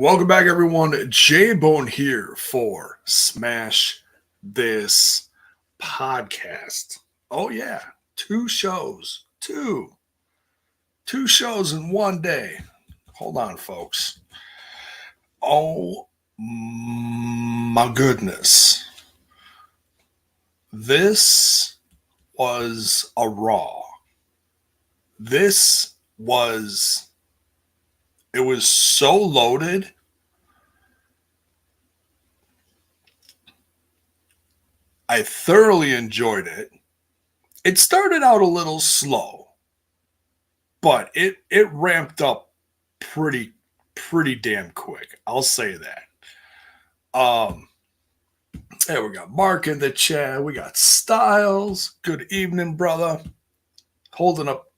Welcome back, everyone. J-Bone here for Smash This Podcast. Oh, yeah. Two shows in one day. Hold on, folks. Oh, my goodness. This was a Raw. It was so loaded. I thoroughly enjoyed it. It started out a little slow, but it ramped up pretty damn quick. I'll say that. There we got Mark in the chat. We got Styles. Good evening, brother. Holding up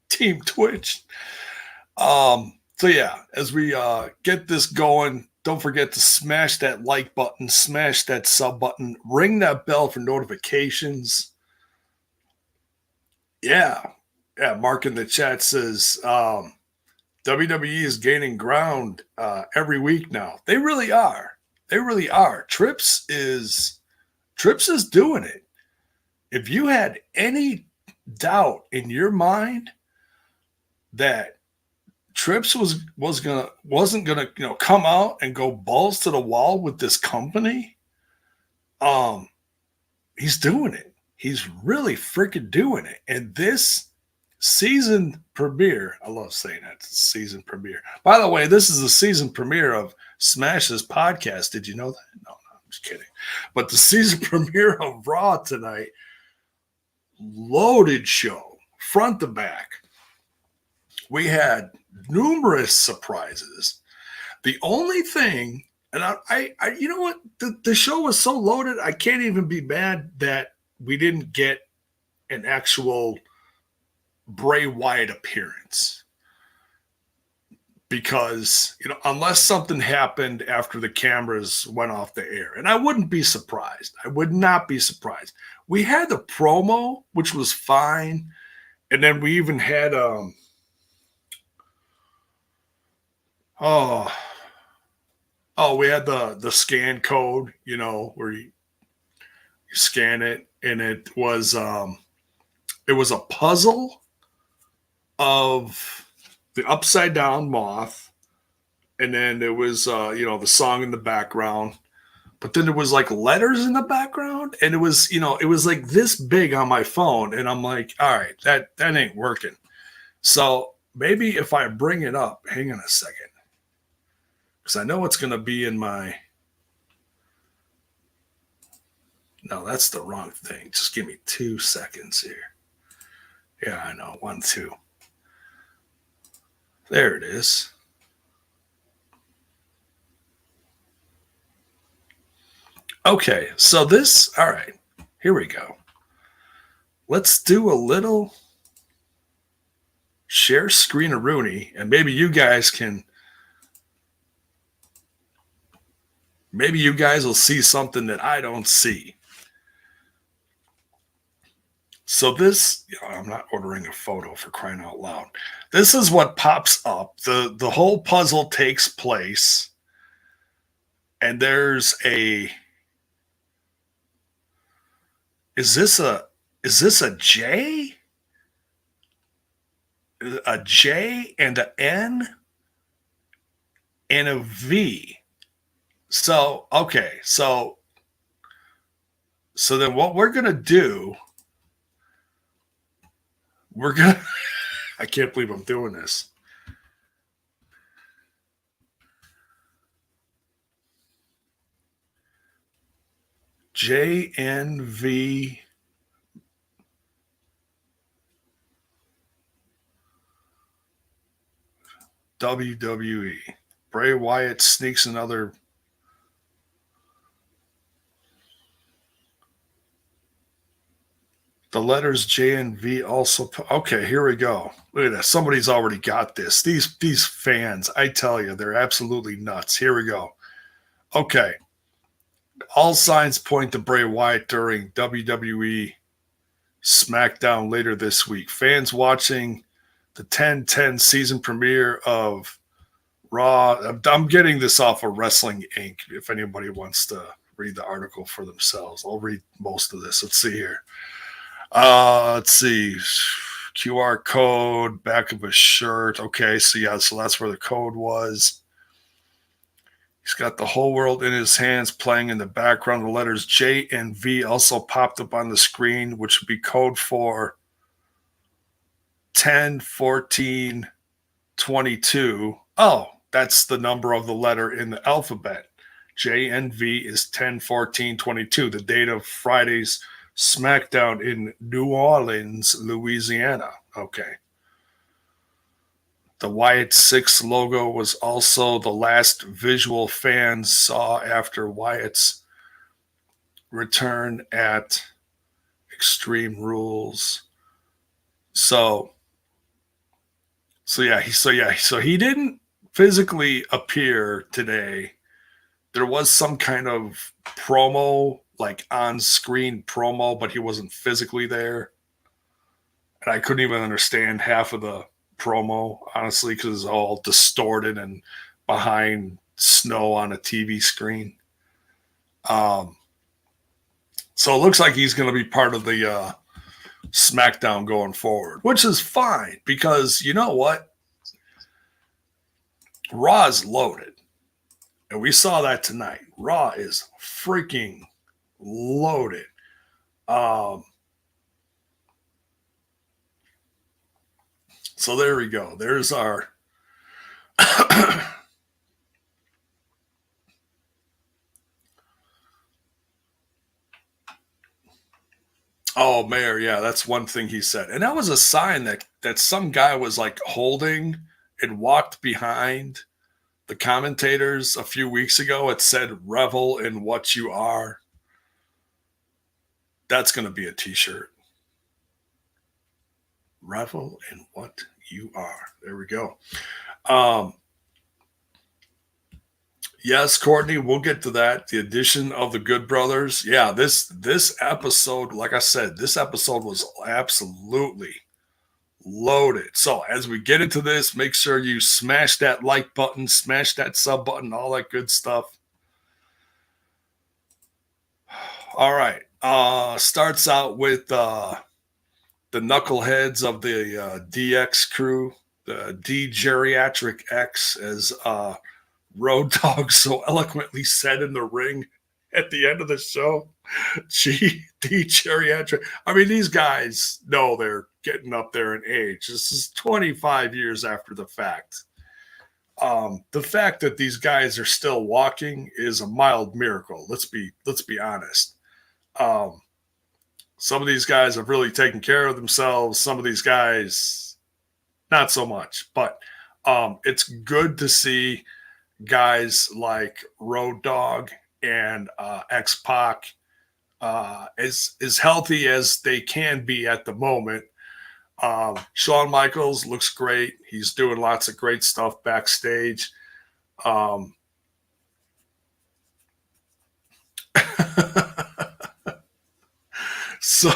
Team Twitch. So yeah, as we get this going, don't forget to smash that like button, smash that sub button, ring that bell for notifications. Yeah, Mark in the chat says WWE is gaining ground every week now. They really are. Trips is doing it. If you had any doubt in your mind that Trips wasn't gonna come out and go balls to the wall with this company, he's doing it. He's really freaking doing it. And this season premiere, I love saying that, season premiere. By the way, this is the season premiere of Smash's podcast. Did you know that? No, I'm just kidding. But the season premiere of Raw tonight, loaded show, front to back. We had numerous surprises. The only thing, and I you know what? The show was so loaded, I can't even be mad that we didn't get an actual Bray Wyatt appearance. Because, unless something happened after the cameras went off the air, and I wouldn't be surprised. I would not be surprised. We had the promo, which was fine, and then we even had we had the scan code, where you scan it, and it was a puzzle of the upside down moth, and then there was the song in the background, but then there was like letters in the background, and it was like this big on my phone, and I'm like, all right, that ain't working. So maybe if I bring it up, hang on a second. Because I know it's going to be in my... No, that's the wrong thing. Just give me 2 seconds here. Yeah, I know. 1, 2. There it is. Okay, so this... All right, here we go. Let's do a little share screen-a-rooney, and maybe you guys can... Maybe you guys will see something that I don't see. So this, I'm not ordering a photo for crying out loud. This is what pops up. The whole puzzle takes place. And there's a... Is this a J? A J and an N and a V. So, okay, so then what we're going to do, I can't believe I'm doing this. JNV WWE. Bray Wyatt sneaks another... The letters J and V also... Okay, here we go. Look at that. Somebody's already got this. These fans, I tell you, they're absolutely nuts. Here we go. Okay. All signs point to Bray Wyatt during WWE SmackDown later this week. Fans watching the 10/10 season premiere of Raw. I'm getting this off of Wrestling Inc. If anybody wants to read the article for themselves, I'll read most of this. Let's see here. Let's see. QR code, back of a shirt. Okay, so yeah, so that's where the code was. He's got the whole world in his hands playing in the background. The letters J and V also popped up on the screen, which would be code for 10, 14, 22. Oh, that's the number of the letter in the alphabet. J and V is 10, 14, 22, the date of Friday's SmackDown in New Orleans, Louisiana. Okay. The Wyatt 6 logo was also the last visual fans saw after Wyatt's return at Extreme Rules. So he didn't physically appear today. There was some kind of promo, like on-screen promo, but he wasn't physically there. And I couldn't even understand half of the promo, honestly, because it's all distorted and behind snow on a TV screen. So it looks like he's going to be part of the SmackDown going forward, which is fine because you know what? Raw is loaded. And we saw that tonight. Raw is freaking loaded. So there we go. There's our Oh, Mayor, yeah, that's one thing he said. And that was a sign that some guy was like holding and walked behind the commentators a few weeks ago. It said, "Revel in what you are." That's going to be a t-shirt. Revel in what you are. There we go. Yes, Courtney, we'll get to that. The addition of the Good Brothers. Yeah, this episode, like I said, this episode was absolutely loaded. So as we get into this, make sure you smash that like button, smash that sub button, all that good stuff. All right. Starts out with the knuckleheads of the DX crew, the D-Geriatric X, as Road Dogg so eloquently said in the ring at the end of the show. D-Geriatric. I mean, these guys know they're getting up there in age. This is 25 years after the fact. The fact that these guys are still walking is a mild miracle. Let's be honest. Some of these guys have really taken care of themselves. Some of these guys, not so much. But it's good to see guys like Road Dogg and X-Pac as healthy as they can be at the moment. Shawn Michaels looks great. He's doing lots of great stuff backstage. So,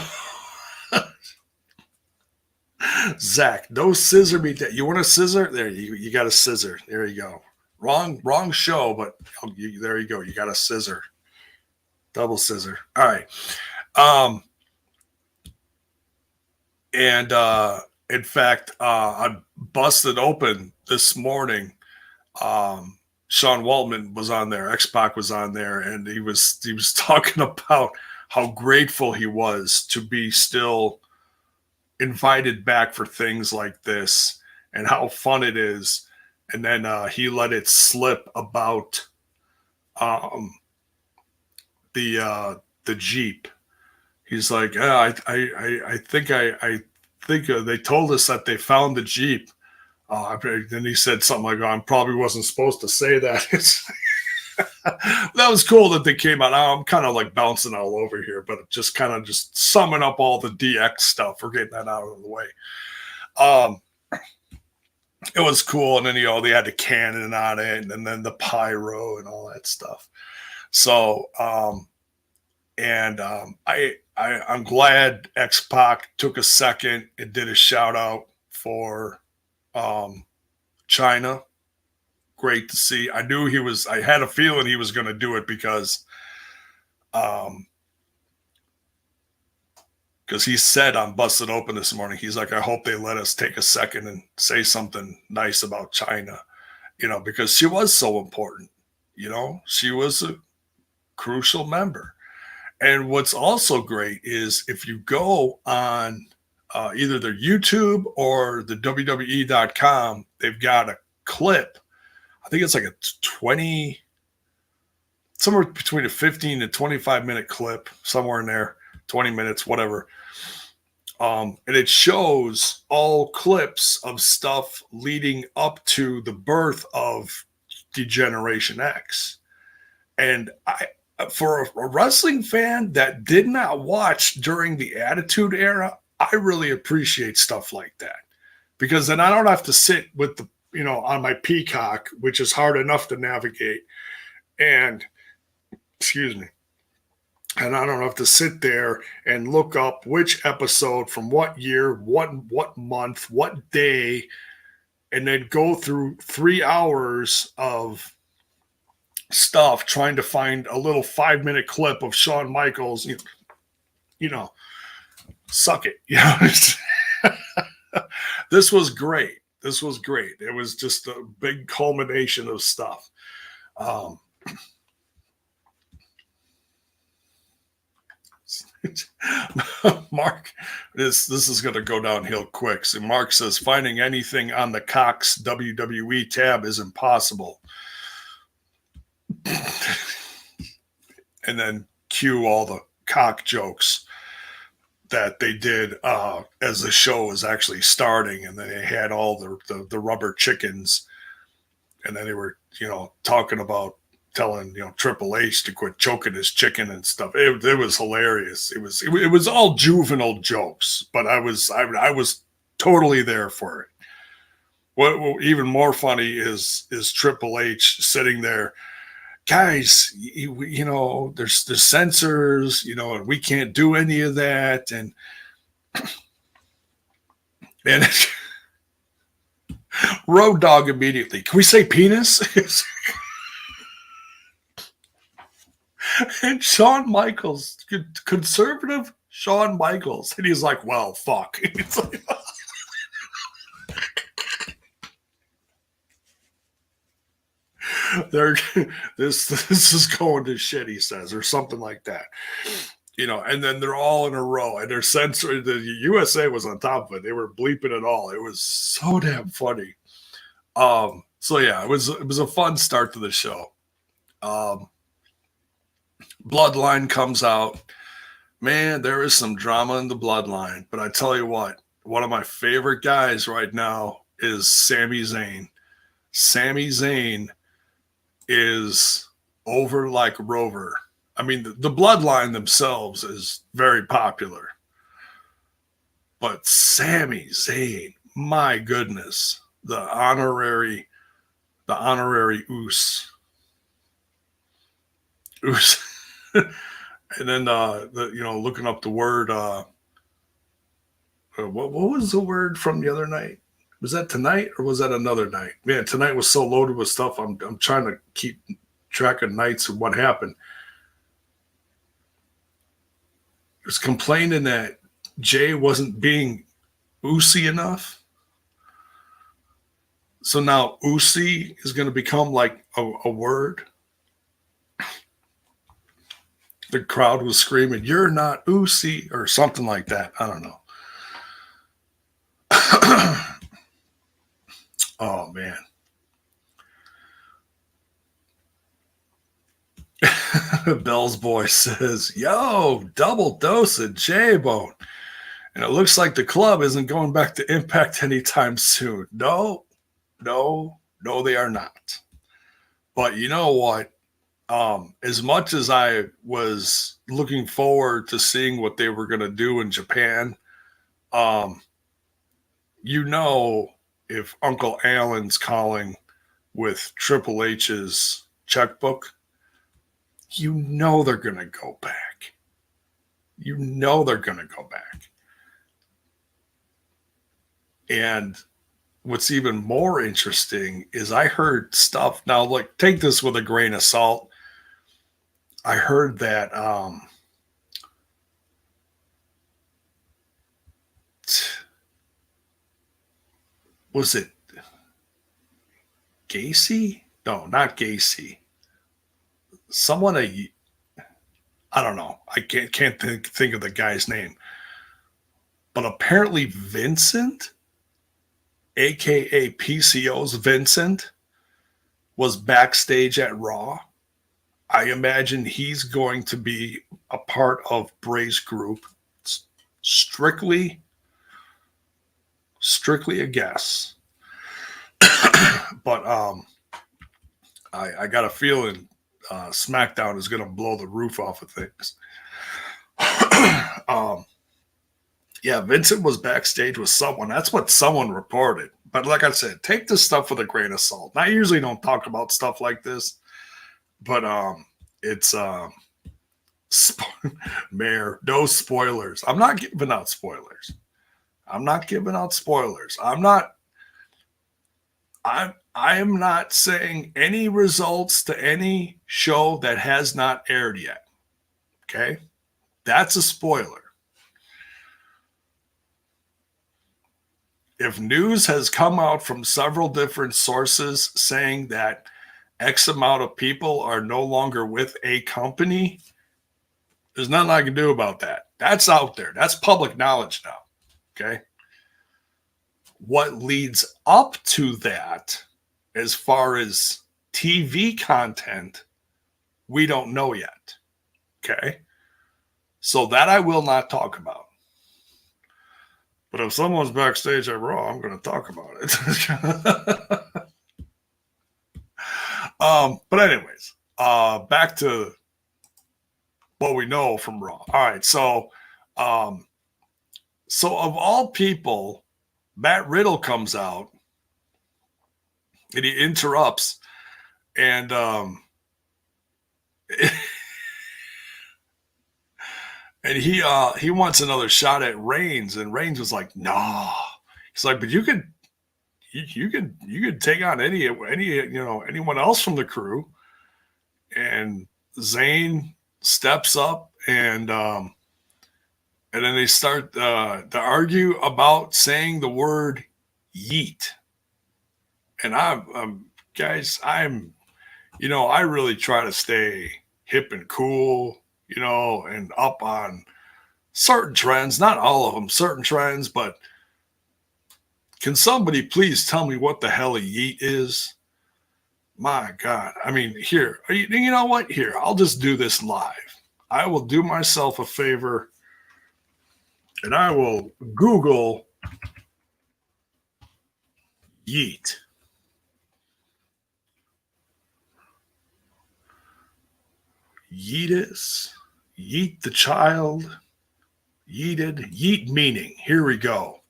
Zach, no scissor me. You want a scissor? There, you got a scissor. There you go. Wrong show, but there you go. You got a scissor. Double scissor. All right. And in fact, I busted open this morning. Sean Waltman was on there. X-Pac was on there, and he was talking about how grateful he was to be still invited back for things like this and how fun it is. And then he let it slip about the Jeep. He's like, yeah, I think they told us that they found the Jeep. Then he said something like, I probably wasn't supposed to say that. That was cool that they came out. I'm kind of like bouncing all over here, but just kind of just summing up all the DX stuff. We're getting that out of the way. It was cool. And then, they had the cannon on it and then the pyro and all that stuff. So, I'm glad X-Pac took a second and did a shout out for China. great to see. I knew I had a feeling he was going to do it because he said on Busted Open this morning, he's like, I hope they let us take a second and say something nice about China, because she was so important. She was a crucial member. And what's also great is if you go on either their YouTube or the WWE.com, they've got a clip. I think it's like a somewhere between a 15 to 25 minute clip, somewhere in there, 20 minutes, whatever. And it shows all clips of stuff leading up to the birth of Degeneration X. And for a wrestling fan that did not watch during the Attitude Era, I really appreciate stuff like that, because then I don't have to sit with on my Peacock, which is hard enough to navigate. And excuse me. And I don't have to sit there and look up which episode from what year, what month, what day, and then go through 3 hours of stuff trying to find a little 5-minute clip of Shawn Michaels, suck it. This was great. It was just a big culmination of stuff. Mark, this is going to go downhill quick. So Mark says finding anything on the Cox WWE tab is impossible. And then cue all the cock jokes that they did as the show was actually starting, and then they had all the rubber chickens, and then they were talking about telling Triple H to quit choking his chicken and stuff. It was hilarious. It was all juvenile jokes, but I was totally there for it. What even more funny is Triple H sitting there, guys. There's censors, and we can't do any of that, and Road Dogg immediately. Can we say penis? And Shawn Michaels, conservative Shawn Michaels, and he's like, "Well, fuck." It's like, this is going to shit, he says, or something like that. And then they're all in a row, and they're censoring. The USA was on top of it. They were bleeping it all. It was so damn funny. So yeah, it was a fun start to the show. Bloodline comes out. Man, there is some drama in the Bloodline. But I tell you what, one of my favorite guys right now is Sami Zayn. Sami Zayn is over like Rover. I mean, the Bloodline themselves is very popular. But Sami Zayn, my goodness, the honorary Oos. And then looking up the word, what was the word from the other night? Was that tonight or was that another night? Man, tonight was so loaded with stuff. I'm trying to keep track of nights and what happened. It was complaining that Jay wasn't being oozy enough. So now oozy is going to become like a word. The crowd was screaming, "You're not oozy," or something like that. I don't know. Oh, man. Bell's boy says, "Yo, double dose of J-Bone. And it looks like the club isn't going back to Impact anytime soon." No, they are not. But you know what? As much as I was looking forward to seeing what they were going to do in Japan, if Uncle Alan's calling with Triple H's checkbook, they're going to go back. They're going to go back. And what's even more interesting is I heard stuff. Now, like, take this with a grain of salt. I heard that was it Gacy? No, not Gacy. Someone I don't know. I can't think of the guy's name. But apparently Vincent, aka PCO's Vincent, was backstage at Raw. I imagine he's going to be a part of Bray's group. It's strictly a guess. But I got a feeling SmackDown is going to blow the roof off of things. Yeah, Vincent was backstage with someone. That's what someone reported. But like I said, take this stuff with a grain of salt. And I usually don't talk about stuff like this, but it's Mayor, no spoilers. I'm not giving out spoilers. I am not saying any results to any show that has not aired yet. Okay? That's a spoiler. If news has come out from several different sources saying that X amount of people are no longer with a company, there's nothing I can do about that. That's out there. That's public knowledge now. Okay? What leads up to that, as far as TV content, we don't know yet. Okay? So that I will not talk about. But if someone's backstage at Raw, I'm going to talk about it. But anyways, back to what we know from Raw. All right, so of all people, Matt Riddle comes out and he interrupts, and and he wants another shot at Reigns, and Reigns was like, "No." He's like, "But you could take on anyone else from the crew." And Zayn steps up, and then they start to argue about saying the word "yeet." And I'm I really try to stay hip and cool, and up on certain trends, not all of them, certain trends, but can somebody please tell me what the hell a yeet is? My God. I mean, here, you know what? Here, I'll just do this live. I will do myself a favor and I will Google yeet. Yeetus, yeet the child, yeeted, yeet meaning. Here we go.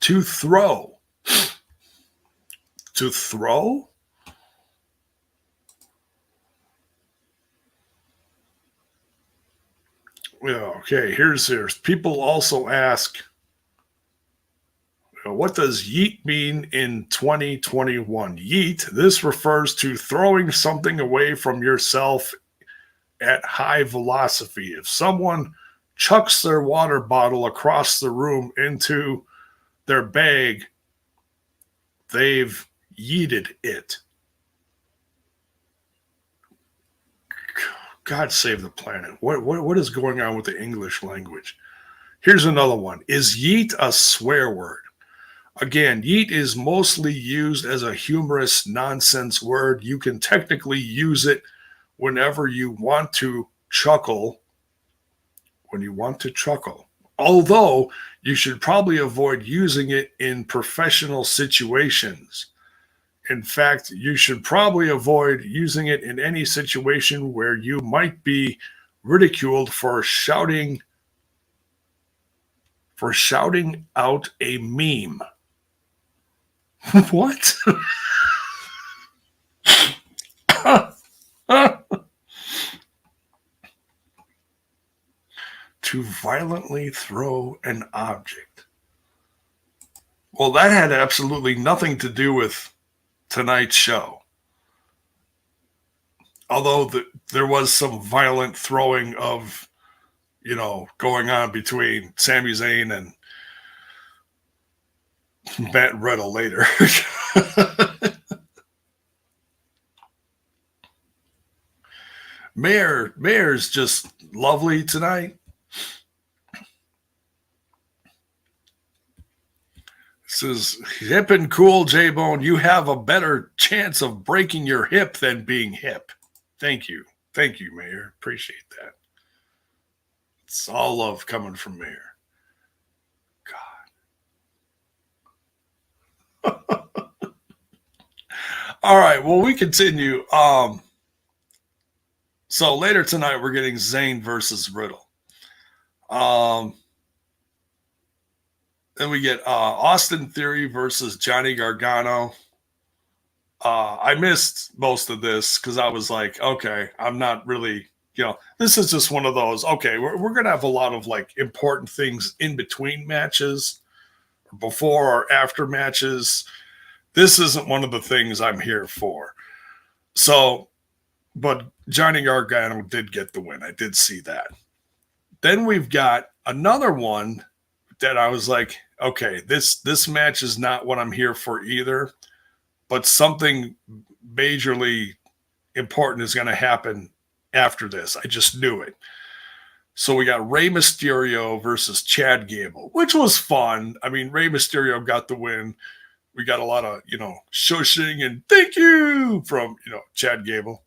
To throw. To throw? Yeah, okay, here's. People also ask, what does yeet mean in 2021? Yeet, this refers to throwing something away from yourself at high velocity. If someone chucks their water bottle across the room into their bag, they've yeeted it. God save the planet. What is going on with the English language? Here's another one. Is yeet a swear word? Again, yeet is mostly used as a humorous nonsense word. You can technically use it whenever you want to chuckle. Although you should probably avoid using it in professional situations. In fact, you should probably avoid using it in any situation where you might be ridiculed for shouting out a meme. What? To violently throw an object. Well, that had absolutely nothing to do with tonight's show. Although there was some violent throwing of, going on between Sami Zayn and Matt Riddle later. Mayor's just lovely tonight. Says, hip and cool, J-Bone. You have a better chance of breaking your hip than being hip. Thank you. Thank you, Mayor. Appreciate that. It's all love coming from Mayor. God. All right. Well, we continue. So later tonight, we're getting Zayn versus Riddle. Then we get Austin Theory versus Johnny Gargano. I missed most of this because I was like, okay, I'm not really, this is just one of those, okay, we're going to have a lot of like important things in between matches, before or after matches. This isn't one of the things I'm here for. So, but Johnny Gargano did get the win. I did see that. Then we've got another one that I was like, okay, this match is not what I'm here for either, but something majorly important is going to happen after this. I just knew it. So we got Rey Mysterio versus Chad Gable, which was fun. I mean, Rey Mysterio got the win. We got a lot of, shushing and thank you from, Chad Gable.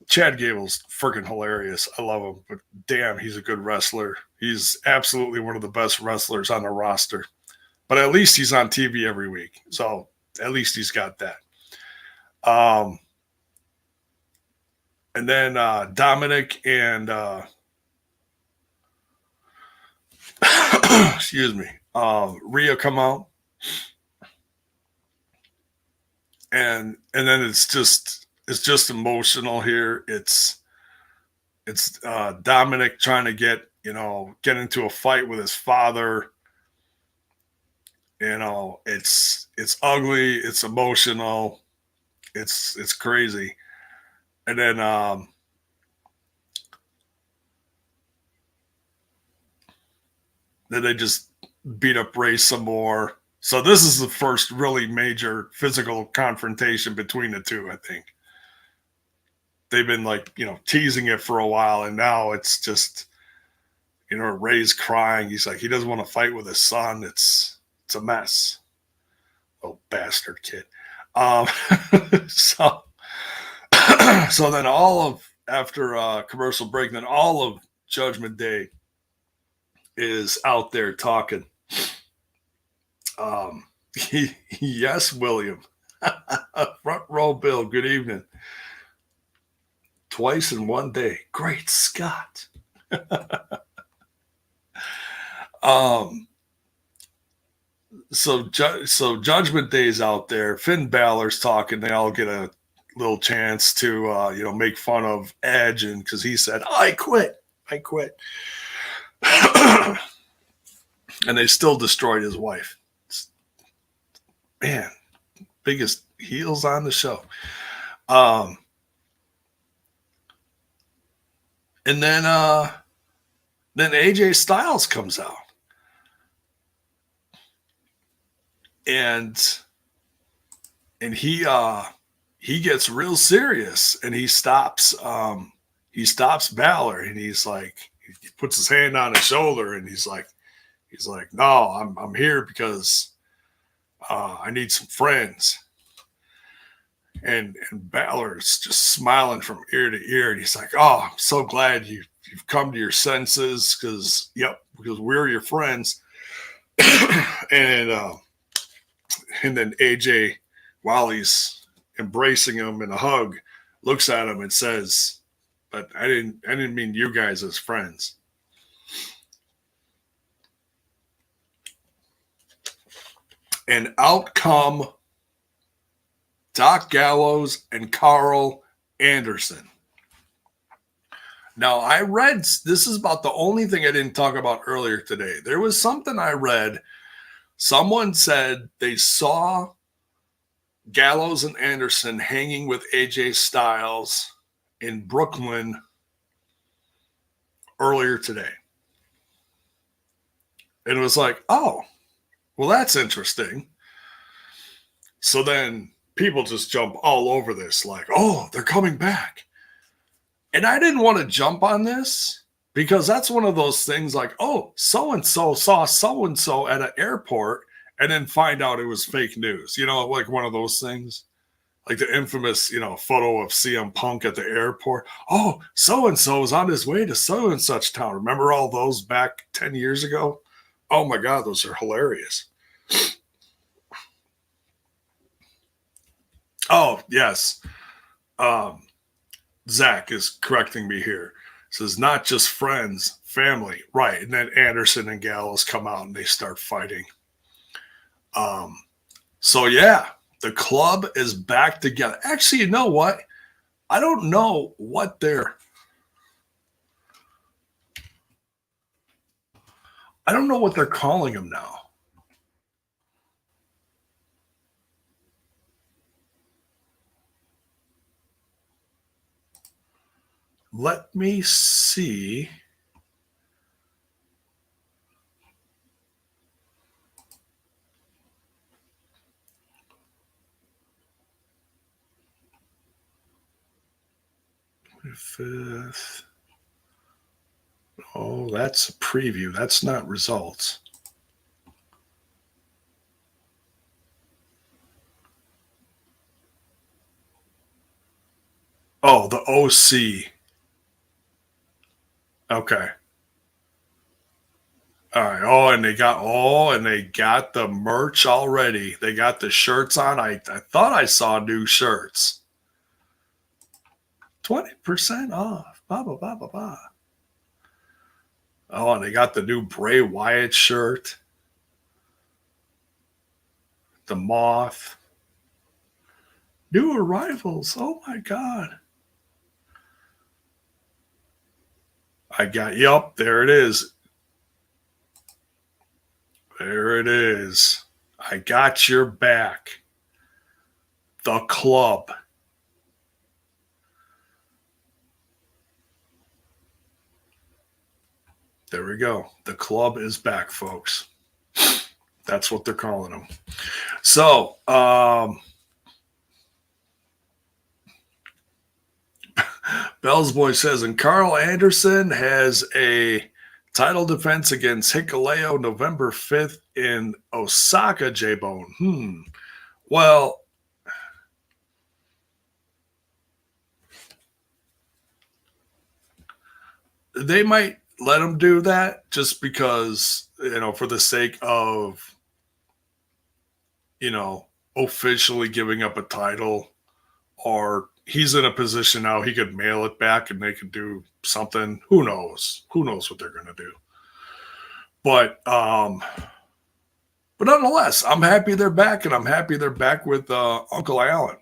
Chad Gable's freaking hilarious. I love him, but damn, he's a good wrestler. He's absolutely one of the best wrestlers on the roster. But at least he's on TV every week. So at least he's got that. And then Dominic and excuse me, Rhea come out. And then it's just emotional here. It's Dominic trying to get into a fight with his father. It's ugly, it's emotional, it's crazy. And then they just beat up Ray some more. So this is the first really major physical confrontation between the two, I think. They've been teasing it for a while, and now it's just, Ray's crying. He's like, he doesn't want to fight with his son. It's a mess. Oh, bastard kid. So then after commercial break, then all of Judgment Day is out there talking. Yes, William. Front row Bill, good evening. Twice in one day. Great Scott. So Judgment Day's out there. Finn Balor's talking. They all get a little chance to make fun of Edge, and because he said, I quit. And they still destroyed his wife. Man, biggest heels on the show. And then AJ Styles comes out. And he gets real serious, and he stops Balor, and he's like, he puts his hand on his shoulder, and he's like, no, I'm here because I need some friends. And Balor's just smiling from ear to ear, and he's like, oh, I'm so glad you've come to your senses, because we're your friends. And then AJ, while he's embracing him in a hug, looks at him and says, but I didn't mean you guys as friends. And out come Doc Gallows and Carl Anderson. Now, I read, this is about the only thing I didn't talk about earlier today. There was something I read Someone said they saw Gallows and Anderson hanging with AJ Styles in Brooklyn earlier today. And it was like, oh, well, that's interesting. So then people just jump all over this, like, oh, they're coming back. And I didn't want to jump on this because that's one of those things like, oh, so-and-so saw so-and-so at an airport and then find out it was fake news. Like one of those things. Like the infamous, photo of CM Punk at the airport. Oh, so-and-so is on his way to so-and-such town. Remember all those back 10 years ago? Oh, my God, those are hilarious. Oh, yes. Zach is correcting me here. Says, not just friends, family. Right. And then Anderson and Gallows come out and they start fighting. So, yeah, the club is back together. Actually, you know what? I don't know what they're calling them now. Let me see. Fifth. Oh, that's a preview. That's not results. Oh, the OC. Okay. All right. Oh, and they got the merch already. They got the shirts on. I thought I saw new shirts. 20% off. Blah, blah, blah, blah, blah. Oh, and they got the new Bray Wyatt shirt. The Moth. New arrivals. Oh, my God. Yep, there it is. There it is. I got your back. The club. There we go. The club is back, folks. That's what they're calling them. So, Bell's Boy says, and Carl Anderson has a title defense against Hikuleo November 5th in Osaka, J-Bone. Well, they might let him do that just because, for the sake of, officially giving up a title, or he's in a position now he could mail it back and they could do something. Who knows? Who knows what they're going to do? But nonetheless, I'm happy they're back, and I'm happy they're back with Uncle Alan.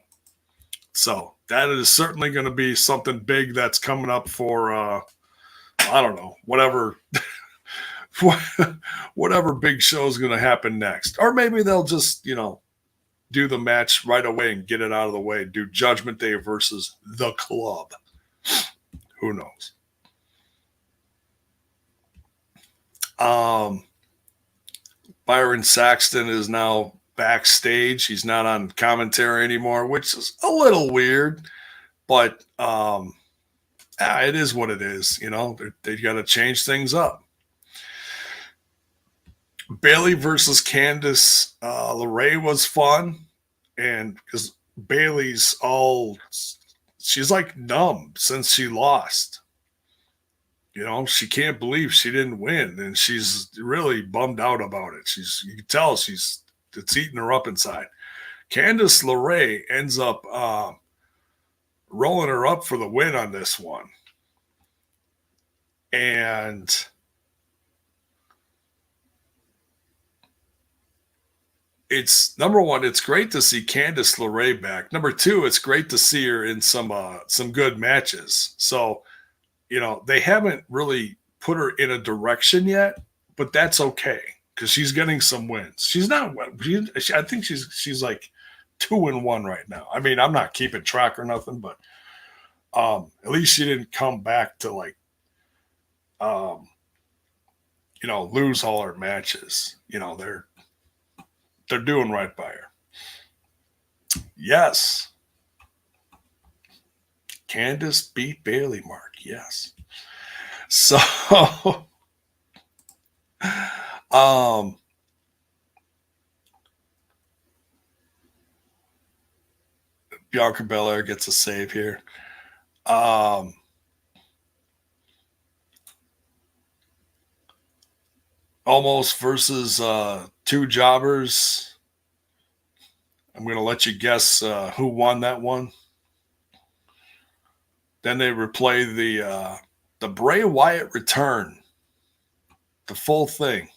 So that is certainly going to be something big that's coming up for, I don't know, whatever big show is going to happen next. Or maybe they'll just, do the match right away and get it out of the way. Do Judgment Day versus the club. Who knows? Byron Saxton is now backstage. He's not on commentary anymore, which is a little weird, but it is what it is. They got to change things up. Bayley versus Candice LeRae was fun, and because Bayley's she's like numb since she lost. She can't believe she didn't win, and she's really bummed out about it. You can tell it's eating her up inside. Candice LeRae ends up rolling her up for the win on this one. And it's, number one, it's great to see Candice LeRae back. Number two, it's great to see her in some good matches. So, they haven't really put her in a direction yet, but that's okay. because she's getting some wins. She's not. I think she's like 2-1 right now. I mean, I'm not keeping track or nothing, but at least she didn't come back to like lose all her matches. They're doing right by her. Yes. Candice beat Bayley, Mark. Yes. So, Bianca Bella gets a save here. Omos versus two jobbers. I'm going to let you guess who won that one. Then they replay the Bray Wyatt return, the full thing,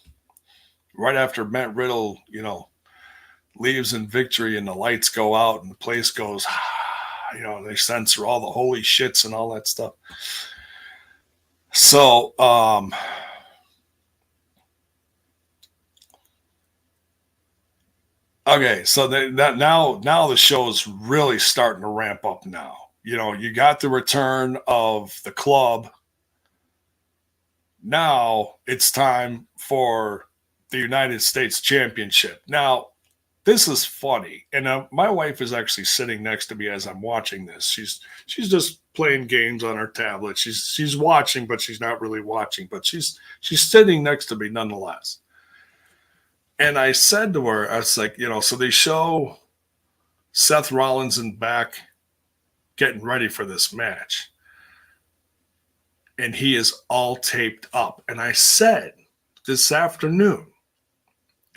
right after Matt Riddle, leaves in victory and the lights go out and the place goes, they censor all the holy shits and all that stuff. So, okay, so now the show is really starting to ramp up now. You got the return of the club. Now it's time for the United States Championship. Now, this is funny, and my wife is actually sitting next to me as I'm watching this. She's just playing games on her tablet. She's watching, but she's not really watching. But she's sitting next to me nonetheless. And I said to her, I was like, so they show Seth Rollins in back getting ready for this match. And he is all taped up. And I said this afternoon,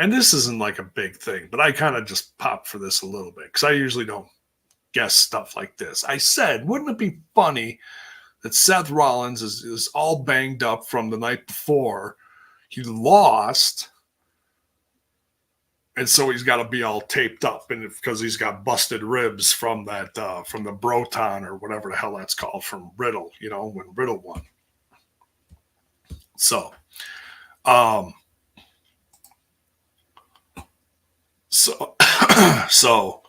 and this isn't like a big thing, but I kind of just popped for this a little bit because I usually don't guess stuff like this. I said, wouldn't it be funny that Seth Rollins is all banged up from the night before? He lost. And so he's got to be all taped up, and because he's got busted ribs from that from the Broton or whatever the hell that's called from Riddle, when Riddle won. So, so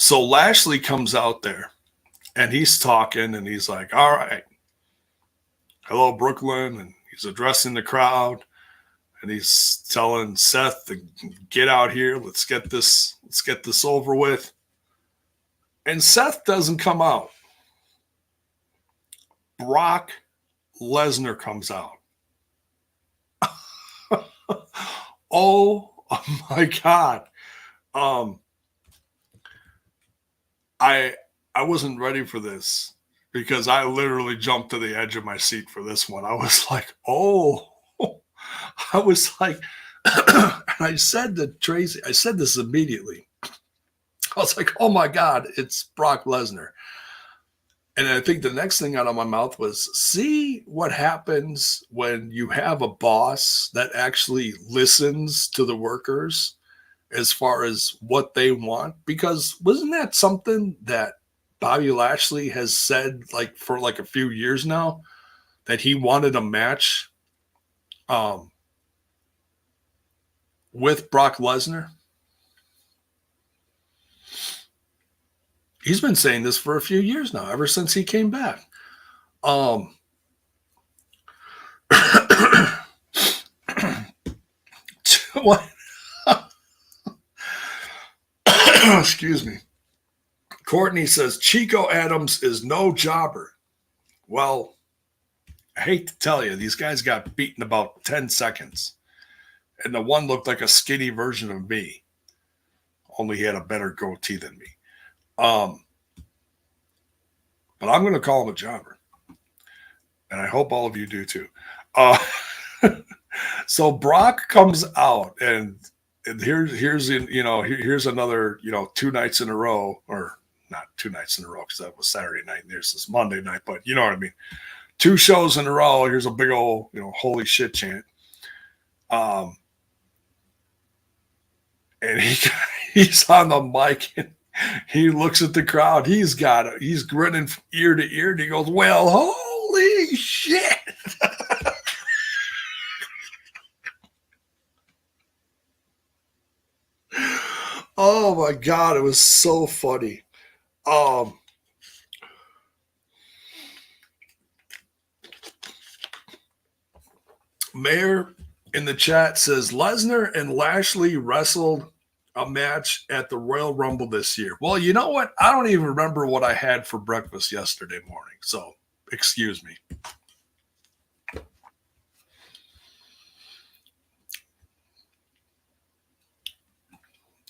Lashley comes out there, and he's talking, and he's like, "All right, hello Brooklyn," and he's addressing the crowd. And he's telling Seth to get out here. Let's get this over with. And Seth doesn't come out. Brock Lesnar comes out. Oh my God. I wasn't ready for this because I literally jumped to the edge of my seat for this one. I was like, oh. I was like, and I said to Tracy, I said this immediately. I was like, oh my God, it's Brock Lesnar. And I think the next thing out of my mouth was, see what happens when you have a boss that actually listens to the workers as far as what they want? Because wasn't that something that Bobby Lashley has said for a few years now, that he wanted a match with Brock Lesnar? He's been saying this for a few years now, ever since he came back. What? Excuse me. Courtney says Chico Adams is no jobber. Well, I hate to tell you, these guys got beaten about 10 seconds. And the one looked like a skinny version of me. Only he had a better goatee than me. But I'm going to call him a jobber. And I hope all of you do too. So Brock comes out, and here's another, 2 nights in a row, or not 2 nights in a row because that was Saturday night and there's this Monday night, but you know what I mean. 2 shows in a row. Here's a big old, holy shit chant. And he's on the mic and he looks at the crowd. He's grinning from ear to ear, and he goes, well, holy shit. Oh my God, it was so funny. Mayor in the chat says Lesnar and Lashley wrestled a match at the Royal Rumble this year. Well, you know what? I don't even remember what I had for breakfast yesterday morning. So, excuse me.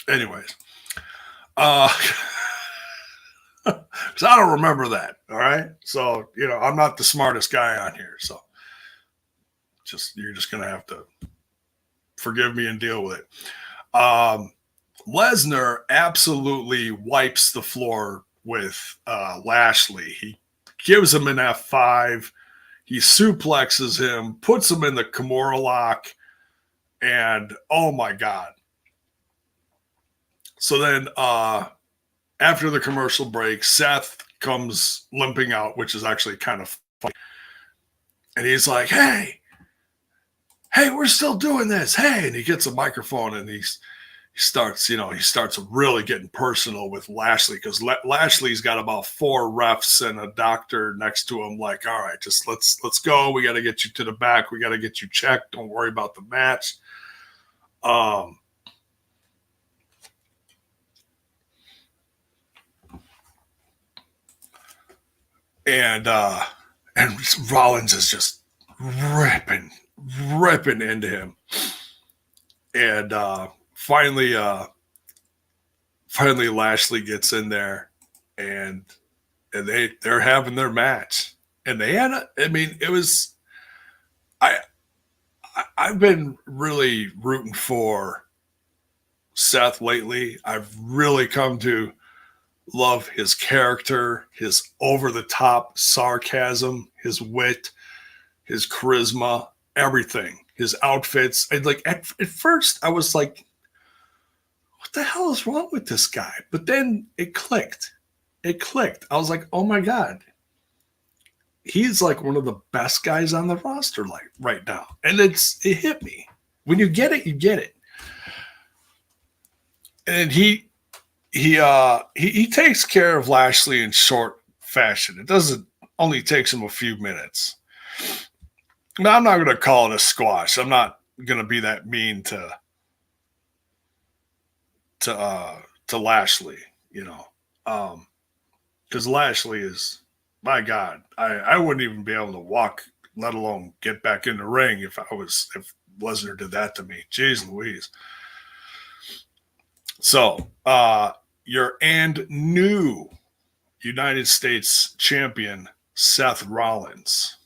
Anyways, because I don't remember that. All right. So, I'm not the smartest guy on here. So, you're just going to have to forgive me and deal with it. Lesnar absolutely wipes the floor with Lashley. He gives him an F5. He suplexes him, puts him in the Kimura lock, and oh my God. So then after the commercial break, Seth comes limping out, which is actually kind of funny. And he's like, hey, we're still doing this. Hey, and he gets a microphone and he starts really getting personal with Lashley because Lashley's got about 4 refs and a doctor next to him. Like, all right, just let's go. We got to get you to the back. We got to get you checked. Don't worry about the match. And Rollins is just ripping into him. And finally Lashley gets in there and they're having their match. And they had I've been really rooting for Seth lately. I've really come to love his character, his over-the-top sarcasm, his wit, his charisma, everything, his outfits. And at first, I was like, what the hell is wrong with this guy? But then it clicked. I was like, oh my God. He's like one of the best guys on the roster right now. And it hit me. When you get it, you get it. And he takes care of Lashley in short fashion. It only takes him a few minutes. Now, I'm not going to call it a squash. I'm not going to be that mean to Lashley, because Lashley is, my God, I wouldn't even be able to walk, let alone get back in the ring if Lesnar did that to me. Jeez Louise. So, your new United States champion, Seth Rollins.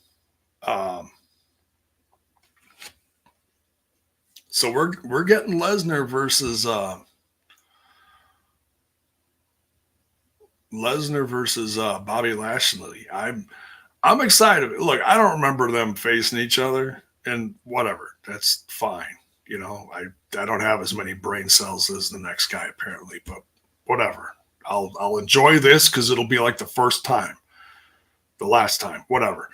So we're getting Lesnar versus Bobby Lashley. I'm excited. Look, I don't remember them facing each other, and whatever, that's fine. I don't have as many brain cells as the next guy apparently, but whatever. I'll enjoy this because it'll be like the first time, the last time, whatever.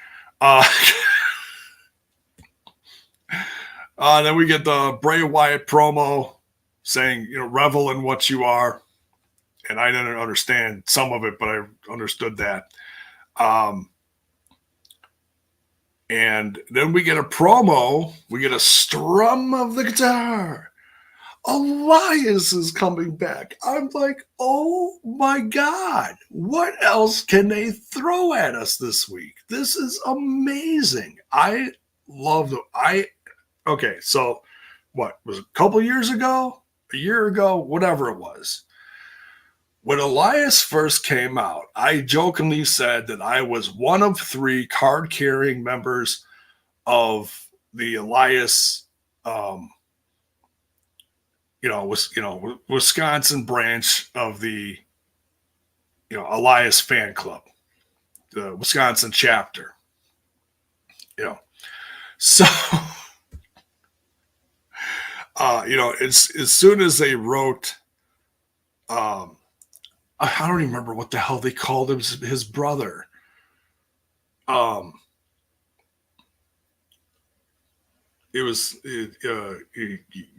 Then we get the Bray Wyatt promo saying, revel in what you are. And I didn't understand some of it, but I understood that. And then we get a promo. We get a strum of the guitar. Elias is coming back. I'm like, oh my God. What else can they throw at us this week? This is amazing. I love them. Okay, so what was it, a couple years ago, a year ago, whatever it was. When Elias first came out, I jokingly said that I was one of 3 card-carrying members of the Elias, Wisconsin branch of the, Elias fan club, the Wisconsin chapter. So, as soon as they wrote, I don't even remember what the hell they called him, his brother. It was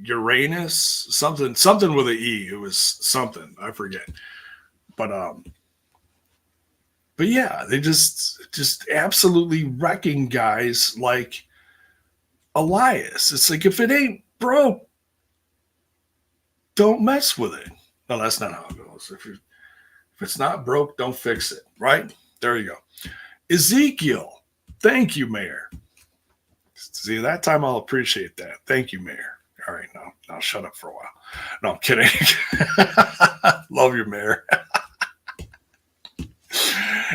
Uranus, something with an E. It was something, I forget. But but yeah, they just absolutely wrecking guys like Elias. It's like, if it ain't broke, don't mess with it. No, that's not how it goes. If it's not broke, don't fix it. Right? There you go. Ezekiel. Thank you, Mayor. See, that time I'll appreciate that. Thank you, Mayor. All right, now I'll shut up for a while. No, I'm kidding. Love you, Mayor.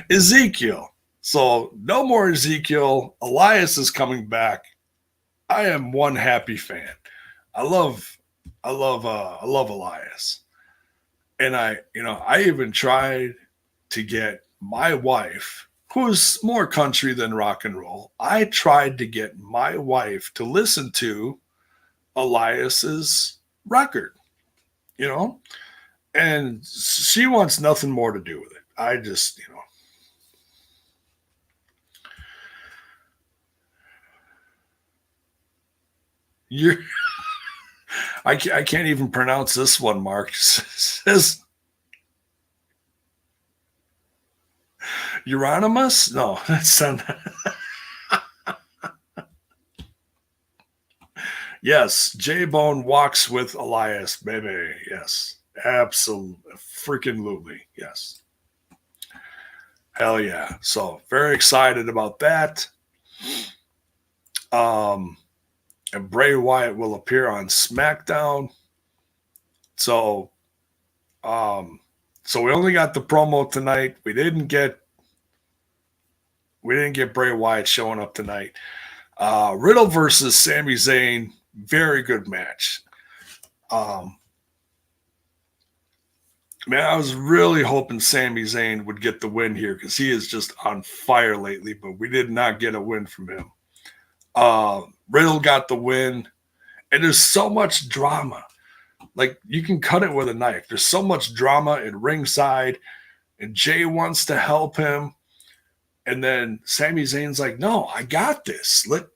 Ezekiel. So no more Ezekiel. Elias is coming back. I am one happy fan. I love Elias. And I even tried to get my wife, who's more country than rock and roll. I tried to get my wife to listen to Elias's record, and she wants nothing more to do with it. I just, you're, I can't even pronounce this one, Mark. It says Euronymous? No, that's not. Yes, J-Bone walks with Elias, baby. Yes, absolutely. Freaking lootly. Yes. Hell yeah. So very excited about that. And Bray Wyatt will appear on SmackDown. So we only got the promo tonight. We didn't get Bray Wyatt showing up tonight. Riddle versus Sami Zayn, very good match. Man, I was really hoping Sami Zayn would get the win here because he is just on fire lately, but we did not get a win from him. Riddle got the win, and there's so much drama. Like, you can cut it with a knife. There's so much drama at ringside, and Jay wants to help him, and then Sami Zayn's like, "No, I got this. Let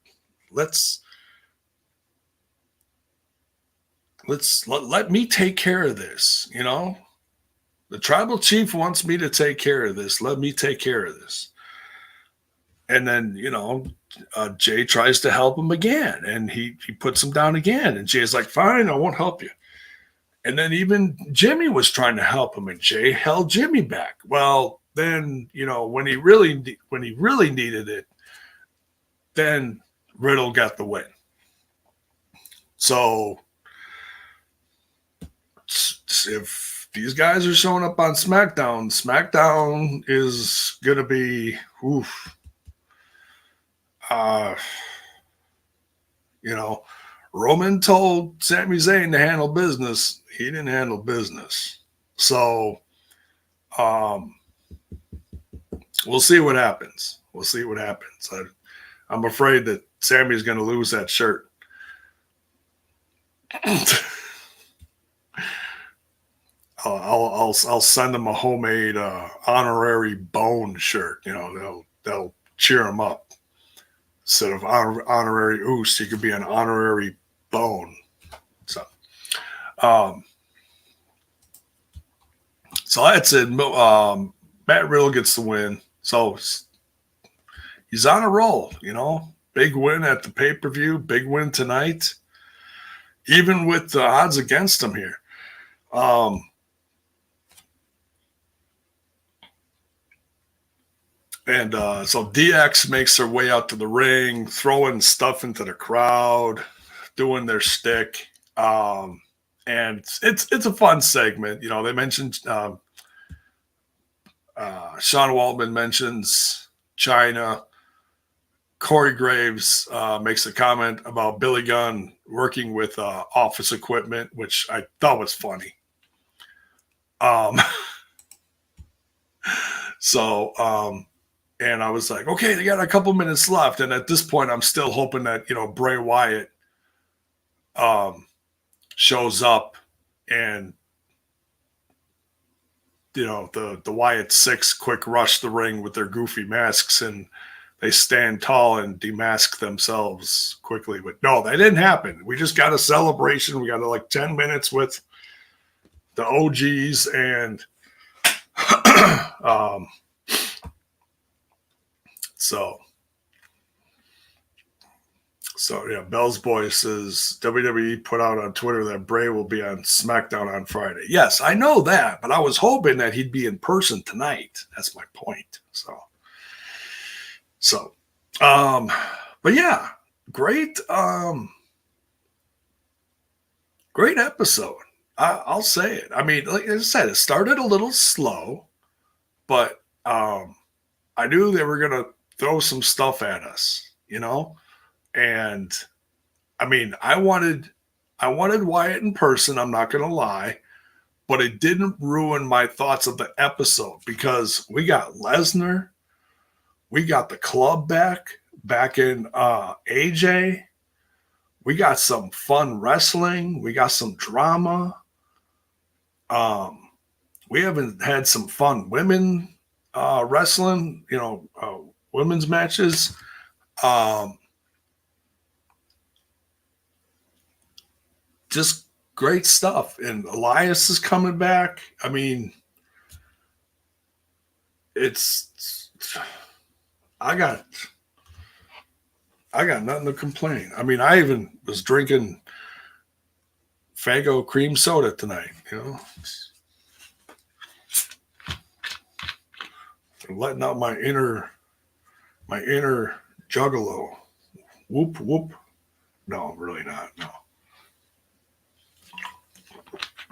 me take care of this." The tribal chief wants me to take care of this. Let me take care of this. And then, Jay tries to help him again, and he puts him down again. And Jay's like, "Fine, I won't help you." And then even Jimmy was trying to help him, and Jay held Jimmy back. Well, then, when he really needed it, then Riddle got the win. So if these guys are showing up on SmackDown is going to be, Roman told Sami Zayn to handle business. He didn't handle business. So we'll see what happens. I'm afraid that Sammy's going to lose that shirt. I'll send him a homemade honorary bone shirt. They'll cheer him up. Instead of honorary Oos, he could be an honorary bone. So that's it. Matt Riddle gets the win. So he's on a roll, Big win at the pay-per-view. Big win tonight. Even with the odds against him here. And so DX makes their way out to the ring, throwing stuff into the crowd, doing their shtick. And it's a fun segment. They mentioned Sean Waltman mentions China. Corey Graves makes a comment about Billy Gunn working with office equipment, which I thought was funny. And I was like, okay, they got a couple minutes left. And at this point, I'm still hoping that, Bray Wyatt shows up and, the Wyatt Six quick rush the ring with their goofy masks. And they stand tall and demask themselves quickly. But no, that didn't happen. We just got a celebration. We got like 10 minutes with the OGs and So yeah, Bell's Boy says WWE put out on Twitter that Bray will be on SmackDown on Friday. Yes, I know that, but I was hoping that he'd be in person tonight. That's my point. But yeah, great episode. I'll say it. I mean, like I said, it started a little slow, but I knew they were gonna throw some stuff at us, And I mean, I wanted Wyatt in person, I'm not gonna lie, but it didn't ruin my thoughts of the episode because we got Lesnar, we got the club back in AJ, we got some fun wrestling, we got some drama. We haven't had some fun women wrestling, women's matches. Just great stuff. And Elias is coming back. I mean, I got nothing to complain. I mean, I even was drinking Faygo cream soda tonight, letting out my inner juggalo. Whoop, whoop. No, really not. No.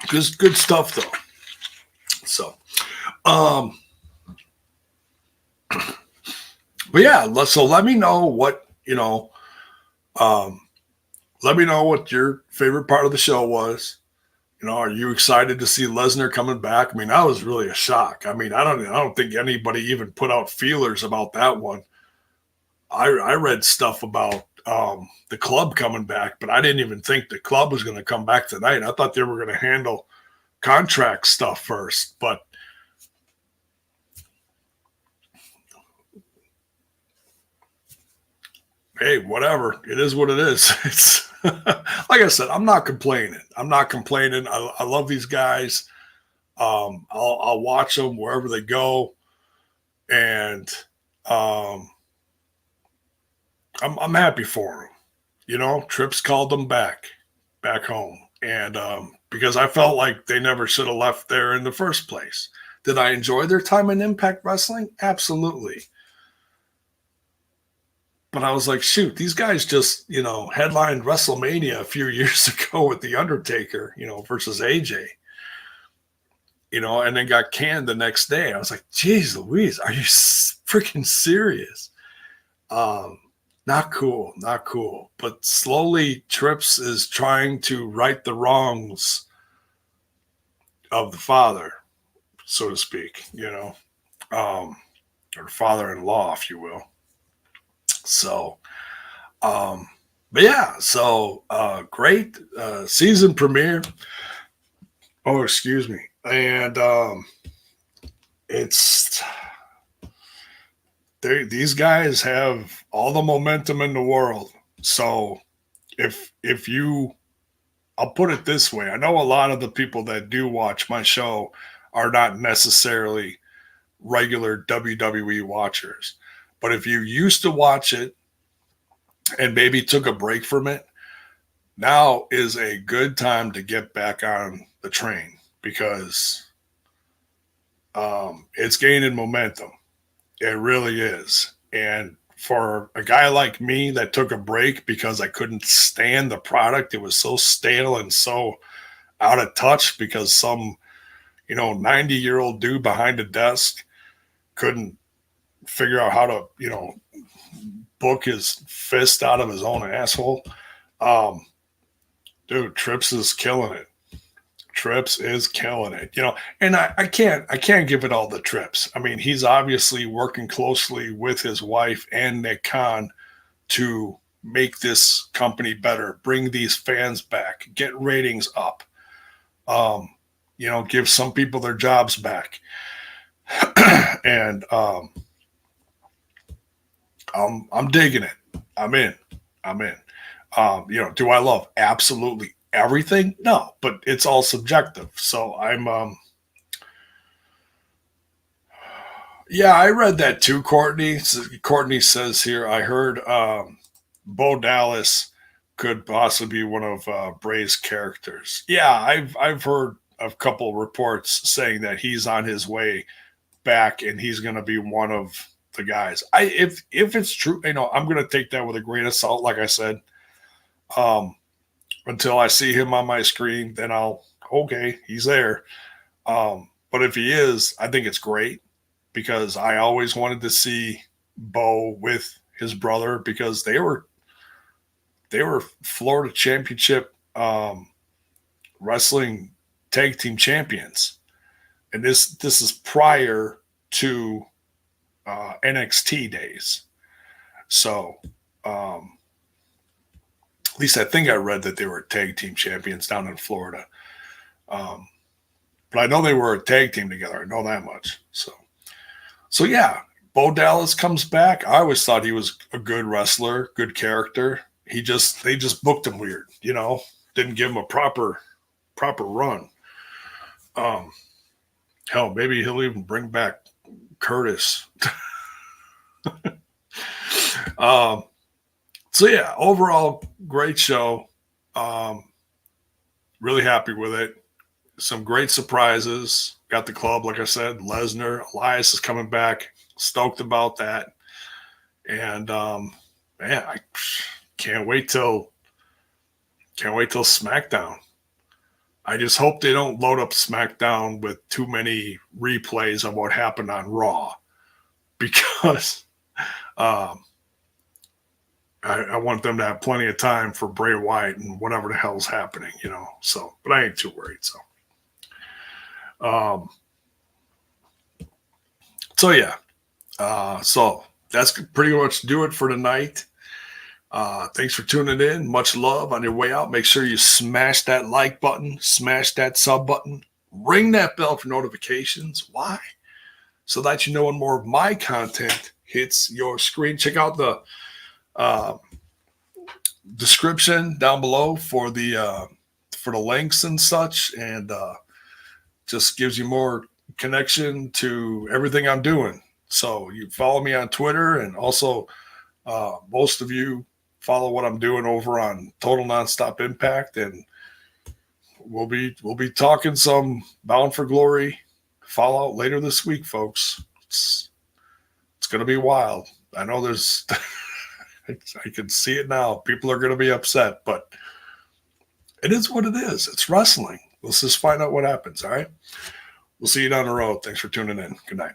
Just good stuff though. So, but yeah, so let me know what, let me know what your favorite part of the show was. Are you excited to see Lesnar coming back? I mean, that was really a shock. I mean, I don't think anybody even put out feelers about that one. I read stuff about the club coming back, but I didn't even think the club was going to come back tonight. I thought they were going to handle contract stuff first, but hey, whatever. It is what it is. It's like I said, I'm not complaining. I love these guys. I'll watch them wherever they go. And I'm happy for them. Trips called them back home. And because I felt like they never should have left there in the first place. Did I enjoy their time in Impact Wrestling? Absolutely. But I was like, shoot, these guys just, headlined WrestleMania a few years ago with The Undertaker, versus AJ, and then got canned the next day. I was like, geez Louise, are you freaking serious? Not cool. But slowly Trips is trying to right the wrongs of the father, so to speak, or father-in-law, if you will. So, but yeah, so great season premiere. Oh, excuse me. And these guys have all the momentum in the world. So I'll put it this way. I know a lot of the people that do watch my show are not necessarily regular WWE watchers. But if you used to watch it and maybe took a break from it, now is a good time to get back on the train because it's gaining momentum. It really is. And for a guy like me that took a break because I couldn't stand the product, it was so stale and so out of touch because some, 90-year-old dude behind a desk couldn't figure out how to, book his fist out of his own asshole. Dude, Trips is killing it. And I can't give it all the Trips. I mean, he's obviously working closely with his wife and Nick Khan to make this company better, bring these fans back, get ratings up, give some people their jobs back. And I'm digging it. I'm in. Do I love absolutely everything? No, but it's all subjective. So yeah, I read that too, Courtney. Courtney says here, I heard Bo Dallas could possibly be one of Bray's characters. Yeah, I've heard a couple reports saying that he's on his way back and he's going to be one of the guys. If it's true, I'm going to take that with a grain of salt. Like I said, until I see him on my screen, then okay, he's there. But if he is, I think it's great because I always wanted to see Bo with his brother because they were Florida Championship wrestling tag team champions, and this is prior to NXT days. So at least I think I read that they were tag team champions down in Florida. But I know they were a tag team together. I know that much. So yeah, Bo Dallas comes back. I always thought he was a good wrestler, good character. They just booked him weird, didn't give him a proper run. Hell, maybe he'll even bring back Curtis. So yeah, overall great show. Really happy with it. Some great surprises. Got the club, like I said, Lesnar, Elias is coming back. Stoked about that. And man, I can't wait till SmackDown. I just hope they don't load up SmackDown with too many replays of what happened on Raw, because I want them to have plenty of time for Bray Wyatt and whatever the hell's happening, So, but I ain't too worried. So yeah. So that's pretty much do it for tonight. Thanks for tuning in. Much love on your way out. Make sure you smash that like button, smash that sub button, ring that bell for notifications. Why? So that you know when more of my content hits your screen. Check out the description down below for the links and such, and just gives you more connection to everything I'm doing. So you follow me on Twitter, and also most of you follow what I'm doing over on Total Nonstop Impact, and we'll be talking some Bound for Glory Fallout later this week, folks. It's going to be wild. I know there's I can see it now. People are going to be upset, but it is what it is. It's wrestling. Let's just find out what happens. All right. We'll see you down the road. Thanks for tuning in. Good night.